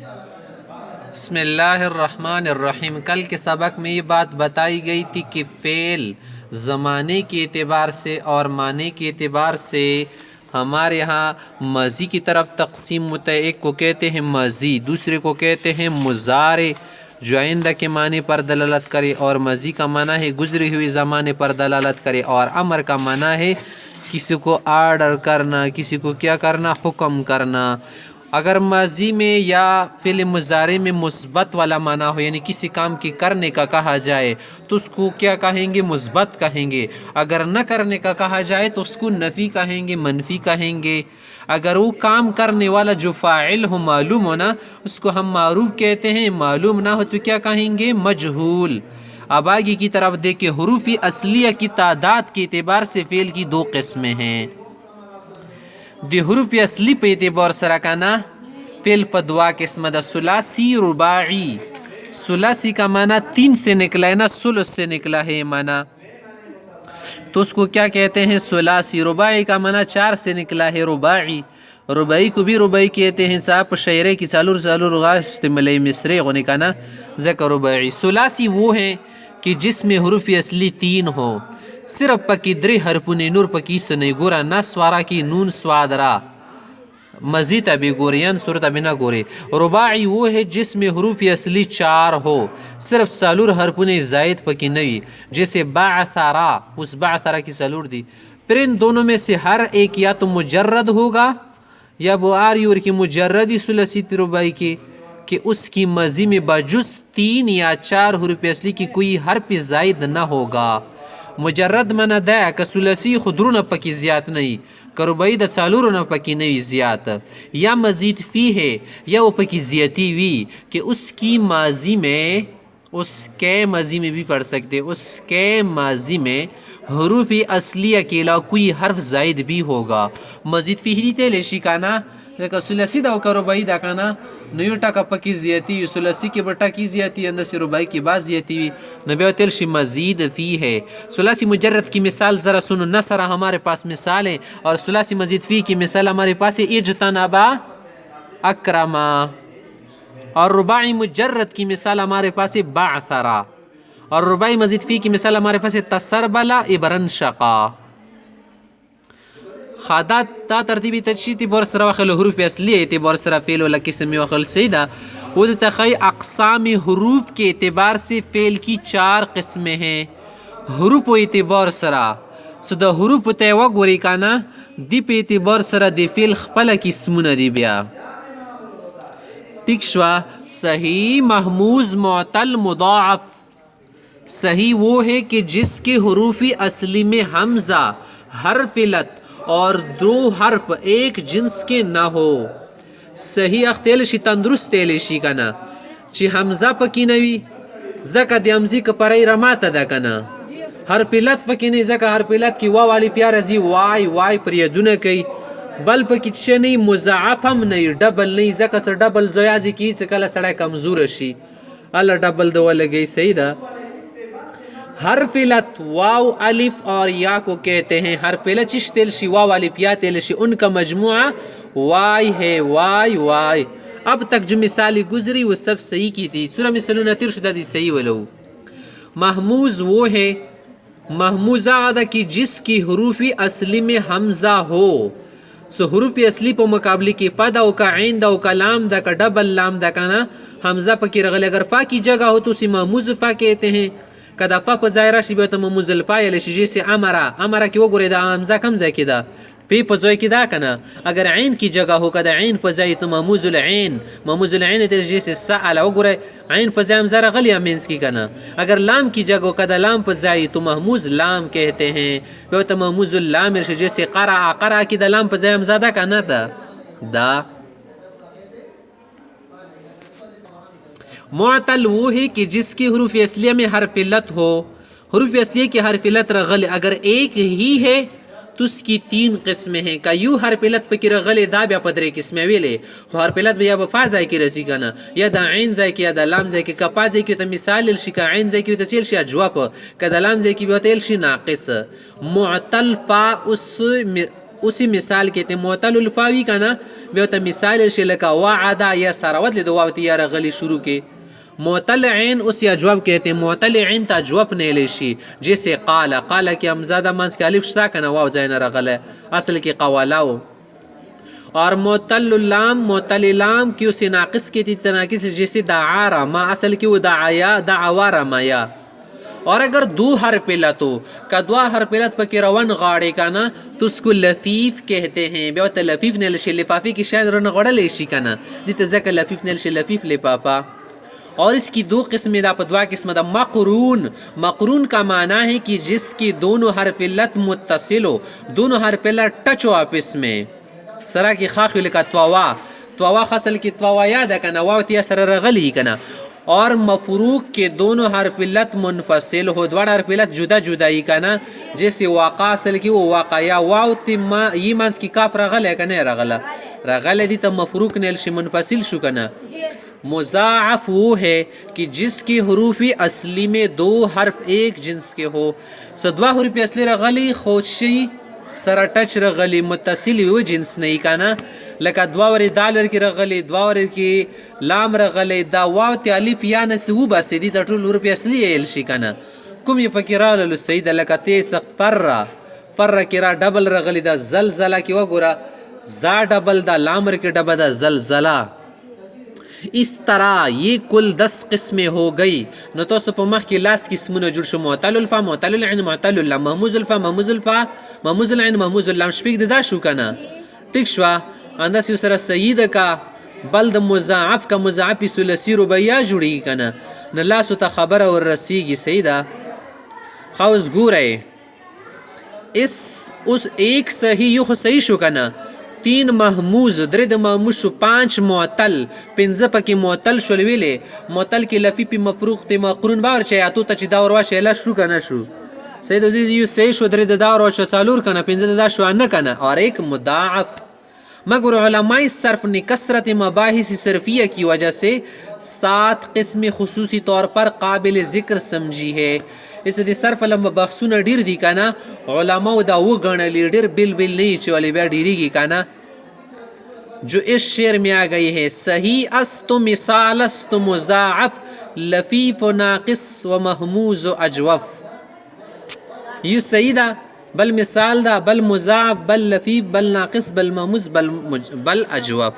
बिस्मिल्लाहिर्रहमानिर्रहीम। कल के सबक में ये बात बताई गई थी कि फ़ेल ज़माने के एतबार से और माने के एतबार से हमारे यहाँ माज़ी की तरफ तकसीम होता है। एक को कहते हैं माज़ी, दूसरे को कहते हैं मुज़ारे जो आइंदा के माने पर दलालत करे, और माज़ी का माना है गुज़रे हुए ज़माने पर दलालत करे, और अमर का माना है किसी को आर्डर करना, किसी को क्या करना, हुक्म करना। अगर माजी में या फ़िल मुज़ारे में मुस्बत वाला माना हो, यानी किसी काम के करने का कहा जाए तो उसको क्या कहेंगे, मुस्बत कहेंगे। अगर न करने का कहा जाए तो उसको नफ़ी कहेंगे, मनफी कहेंगे। अगर वो काम करने वाला जो फ़ाइल हो मालूम हो ना, उसको हम मारूफ कहते हैं। मालूम ना हो तो क्या कहेंगे, मजहूल। अब आगे की तरफ देखिए, हरूफ़ असलिया की तादाद के एतबार से फ़ेल की दो किस्में हैं। द हरूफ़ असली पे एतबार सरा का ना फ़ेल पर दुआ किस्म द सुलासी रुबाई। सुलासी का माना 3 से निकला है ना, सुलस से निकला है माना, तो उसको क्या कहते हैं, सुलासी। रुबाई का माना 4 से निकला है, रुबाई। रुबाई को भी रुबाई कहते हैं साहब, शयरे की चालूर चालूर गाश्त मलई मिसरे होने का ना ज़का रुबाई। सुलासी वो है कि जिसमें हरूफ़ असली 3 हो, सिर्फ पकी द्रे हरपुने नूर पकी सने गोरा ना स्वारा की नून स्वादरा मजीद अभी गोरियन सूरत अभी ना गोरे। रुबाई वो है जिसमें हरूफ़ असली 4 हो, सिर्फ सालूर हरपुने जायद पकी नवी, जैसे बाथरा, उस बाथरा की सालूर दी। फिर इन दोनों में से हर एक या तो मुजर्रद होगा या वो आर्यूर की मुजर्रदी सुलसी रुबाई की, कि उसकी मज़ी में बजुस 3 या 4 हरूफ़ असली की कोई हर्फ जायद न होगा। मुजर्रद मना दा कसुलसी खुदरू न पकी ज़ियात नहीं, करुबई द चालूर न पकी नहीं ज़ियात, या मज़ीद फ़ी है या वो पकी ज़ियती हुई कि उसकी माजी में, उसके माजी में भी पढ़ सकते, उसके माजी में हरूफ़ असली अकेला कोई हर्फ जायद भी होगा। मज़ीद फ़ी ही तेले शिकाना सुलसी दा करुबई दा काना नयो टका पकी ज़ियती, सुलसी के बटा की ज़ियती अंदर से रुबाई की बात ज़ियती हुई नबी तेलशी मज़ीद फ़ी है। सुलासी मुजर्रद की मिसाल ज़रा सुनो, नसरा हमारे पास मिसाल है, और सुलासी मज़ीद फ़ी की मिसाल हमारे पास है, इज्तनबा अक्रमा। और रुबाई मुजर्रद की मिसाल हमारे पास है, बाथरा। और रुबाई मज़ीद फ़ी की मिसाल हमारे पास है, तसरबला इबरन शका। खादा ता तरतीबी तशरीती बोर सरा वखल हरूफ़ असली एतबार सरा फ़ेल वाला किस्म वखल सईदा वो तखई अक़साम हरूफ़ के एतबार से फ़ेल की 4 किस्में हैं। हरूफ़ व एतबार सरा सुद हरूफ़ तयवा गोरी काना दीप एतबार सरा दे फ़ेल खपला किस्मुन दी बिया तिक्शवा। सही महमूज मुअतल मुदाअफ़। सही वो है कि जिसके हरूफ़ असली में हमज़ा, हर्फ इल्लत और 2 हर्फ एक जिन्स के ना हो। सही अख्तेलशी तंदुरुस्त तेलेशी कना ची हमजा पकी नवी जका दी हमजी का परई रमाता दा कना, हर्फ इल्लत पकी नहीं जका हर्फ इल्लत की वा वाली प्यार जी वाई वाई पर यदुना कई, बल पकी चे नहीं मुज़ाअफ़ हम नहीं, डबल नहीं जका से डबल जोयाजी की कला सड़ा कमजोर शी अल्लाह डबल दो लगे। सही दा हर्फ इल्लत वाव अलिफ और या को कहते हैं। हर्फ इल्लत चिश तेलशी वाव अलिफ या तेलशी, उनका मजमुआ वाई है, वाई वाई। अब तक जो मिसाली गुजरी वो सब सही की थी, सूरह मिसलू नतीर शुदा दी सही वलो। महमूज वो है, महमूजा आदा की जिसकी हरूफ़ असली में हमजा हो। सो हरूफ़ असली पर मुकाबले की फ़दा का ऐन दा का लाम दा का डबल लाम दा का ना हमजा पकी रगले, अगर फ़ा की जगह हो तो उसी महमूज फ़ा कहते हैं। कदा फ़ा पर ज़ायरा शी बेत महमूज़ुल फ़ाइल शी, जैसे अमरा, अमरा की वो गोरे दा हमजा कम जाए की दा पे पर जोय की दा कना। अगर ऐन की जगह हो कदा ऐन पर जाए तो महमूज़ुल ऐन, महमूज़ुल ऐन तेरे जैसे सअला वो गोरे ऐन पर जाए हमजा गलिया मीन्स की कना। अगर लाम की जगह कदा लाम पर जाए तो महमूज़ लाम कहते हैं, बेत महमूज़ुल लाम जैसे क़रा, क़रा की दा लाम पर जाए हमजा दा कना दा। मुअतल वो है कि जिसकी हरूफ़ असलिया में हर्फ इल्लत हो। हरूफ़ असलिया की हर्फ इल्लत रगल अगर एक ही है तो उसकी 3 किस्में हैं। का यू हर्फ इल्लत पे की रगल दा ब्या पदरे किस्में वेले हर्फ इल्लत या बफा जाए की रसी कना, या दा ऐन जाए की, या दा लाम जाए की, कपा जाए की तो मिसाल इल शिका ऐन जाए की तो चेल शी अजवाब, का दा लाम जाए की बेतेल शी नाक़िस। मुअतल फ़ा उस उसी मिसाल کې ته معتل الفاوی کنه بیا ته مثال شي لکه وعد یا سراوت له واو ته رغلی شروع کې معتل عین اوس یا جواب کې ته معتل عین ته جواب نه لشي جیسے قال کې همزه د منځ کې الف شتا کنه واو ځای نه رغله اصل کې قوالاو और معتل لام की उसे नाकिस की थी तनाकिस जैसे दआ रमा असल की वो दआया दआवा रमाया। और अगर दो हरफ लत हो कदवा हरफ लत पर रवन गाड़े का ना तो उसको लफीफ कहते हैं। बेवत लफीफ ने लशे लिफाफी की शायद रन गड़ा लेशी का ना दी तजक लफीफ ने लशे लफीफ ले पापा। और इसकी दो किस्में दा पदवा किस्म दा मकरून का माना है कि जिसकी दोनों हरफ लत मुत्तसिल हो, दोनों हरफ लत टच हो आपस में। सरा की खाख लिखा त्वा खसल की त्वा याद है कना वाव तिया सर रगली कना। और मफरूक के दोनों हरफ लत मुनफसिल हो, द्वारा हरफ लत जुदा जुदा ही कना जैसे वाक़ा असल की वो वाक़ा या वाव तिमा ये मांस की काफ रगल है कना रगल दी तब मफरूक ने मुनफसिल शु कना। मुज़ाअफ़ वो है कि जिसकी हरूफी असली में दो हर्फ एक जिन्स के हो। सदवा हरूफी असली रगली खोशी सरा टच रगली मुत्तसिल वो जिन्स नहीं काना लका द्वावरी दालर की रगली द्वावरी की लाम रगली दा वाव ते अलिफ या नसू बस दी टोल हरूफी असली एल शिकाना कुम ये फकीरा लल सईद लका ते फर्रा किरा डबल रगली दा जलजला की वगोरा जा डबल दा लामर के डबल दा जलजला। इस तरह ये कुल 10 किस्में हो गई। न तो सपमख की लास किस्मुन जुड़ शो मुअतलुल फा मुअतलुल इन मुअतलुल lam महमूजुल फा महमूजुल फा महमूजुल इन महमूजुल lam शपीक दा शू कना ठीक शवा अंदस सर सईद का बल द मुज़ाअफ का मुज़ाअफ सुलसी रुबैया जुड़ी कना न लास त खबर और रसीगी सईदा खौस गुरे इस उस एक सही यु सही शू कना 3 महमूज द्रिद महमूज शो 5 मुअतल पिंज़ पकी मुअतल शलविले मुअतल की लफी पी मफरूक ते मकरून बार चयातु तच दावर वा शेला शू कना शू सईद अजीज यु सही शो द्रिद दावर वा सालूर कना पिंज़ दा शो न कना। और एक मुदाअफ मगर उलमाए सर्फ ने कसरत मबाहिस सर्फिया की वजह से 7 किस्में खुसूसी तौर पर काबिल ज़िक्र समझी है। इस सर्फ लम्बा बख्सुना डीर दी काना उलमा दा वो गणली डीर बिल नहीं चले बया डीरी की काना जो इस शेर में आ गई है सही अस्तु मिसालस्तु मुज़ाअफ लफीफ व नाकिस व महमूज व अजवफ। यू सही दा बल मिसाल दा बल मुज़ाअफ बल लफीफ बल नाकिस बल महमूज बल अजवफ।